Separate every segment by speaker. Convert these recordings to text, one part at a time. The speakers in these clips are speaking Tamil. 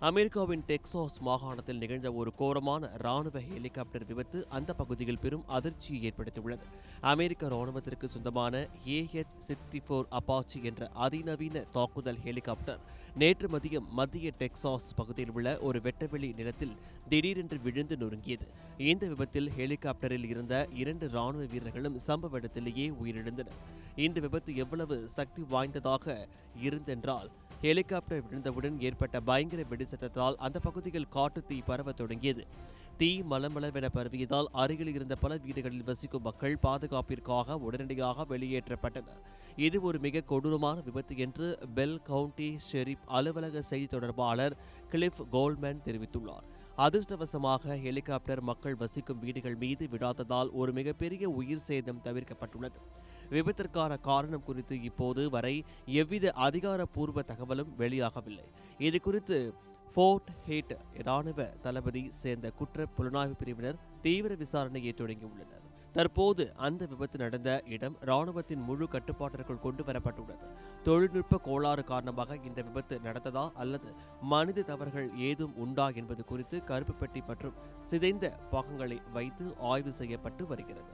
Speaker 1: அமெரிக்காவின் டெக்சாஸ் மாகாணத்தில் நிகழ்ந்த ஒரு கோரமான ராணுவ ஹெலிகாப்டர் விபத்து அந்த பகுதியில் பெரும் அதிர்ச்சியை ஏற்படுத்தியுள்ளது. அமெரிக்க ராணுவத்திற்கு சொந்தமான AH-64 அப்பாச்சி என்ற அதிநவீன தாக்குதல் ஹெலிகாப்டர் நேற்று மதியம் மத்திய டெக்சாஸ் பகுதியில் உள்ள ஒரு வெட்டவெளி நிலத்தில் திடீரென்று விழுந்து நொறுங்கியது. இந்த விபத்தில் ஹெலிகாப்டரில் இருந்த 2 ராணுவ வீரர்களும் சம்பவ இடத்திலேயே உயிரிழந்தனர். இந்த விபத்து எவ்வளவு சக்தி வாய்ந்ததாக இருந்தென்றால், ஹெலிகாப்டர் விழுந்தவுடன் ஏற்பட்ட பயங்கர வெடிசத்தத்தால் அந்த பகுதியில் காட்டு தீ பரவ தொடங்கியது. தீ மலமளவென பரவியதால் அருகில் இருந்த பல வீடுகளில் வசிக்கும் மக்கள் பாதுகாப்பிற்காக உடனடியாக வெளியேற்றப்பட்டனர். இது ஒரு மிக கொடூரமான விபத்து என்று பெல் கவுண்டி ஷெரீப் அலுவலக செய்தி தொடர்பாளர் கிளிஃப் கோல்மேன் தெரிவித்துள்ளார். அதிர்ஷ்டவசமாக ஹெலிகாப்டர் மக்கள் வசிக்கும் வீடுகள் மீது விழாததால் ஒரு மிகப்பெரிய உயிர் சேதம் தவிர்க்கப்பட்டுள்ளது. விபத்திற்கான காரணம் குறித்து இப்போது வரை எவ்வித அதிகாரப்பூர்வ தகவலும் வெளியாகவில்லை. இதுகுறித்து ஃபோர்ட் ஹீட் இராணுவ தளபதி சேர்ந்த குற்ற புலனாய்வு பிரிவினர் தீவிர விசாரணையை தொடங்கியுள்ளனர். தற்போது அந்த விபத்து நடந்த இடம் இராணுவத்தின் முழு கட்டுப்பாட்டிற்குள் கொண்டு வரப்பட்டுள்ளது. தொழில்நுட்ப கோளாறு காரணமாக இந்த விபத்து நடந்ததா அல்லது மனித தவறுகள் ஏதும் உண்டா என்பது குறித்து கருப்பு பெட்டி மற்றும் சிதைந்த பாகங்களை வைத்து ஆய்வு செய்யப்பட்டு வருகிறது.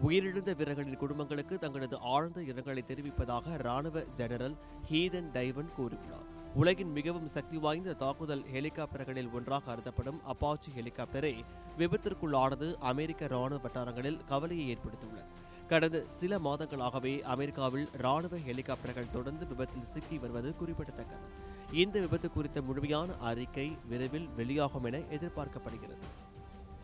Speaker 1: உயிரிழந்த வீரர்களின் குடும்பங்களுக்கு தங்களது ஆழ்ந்த இரங்கலை தெரிவிப்பதாக ராணுவ ஜெனரல் ஹீதன் டைவன் கூறியுள்ளார். உலகின் மிகவும் சக்தி வாய்ந்த தாக்குதல் ஹெலிகாப்டர்களில் ஒன்றாக கருதப்படும் அப்பாச்சி ஹெலிகாப்டரை விபத்திற்குள்ளானது அமெரிக்க ராணுவ வட்டாரங்களில் கவலையை ஏற்படுத்தியுள்ளது. கடந்த சில மாதங்களாகவே அமெரிக்காவில் ராணுவ ஹெலிகாப்டர்கள் தொடர்ந்து விபத்தில் சிக்கி வருவது குறிப்பிடத்தக்கது. இந்த விபத்து குறித்த முழுமையான அறிக்கை விரைவில் வெளியாகும் என எதிர்பார்க்கப்படுகிறது.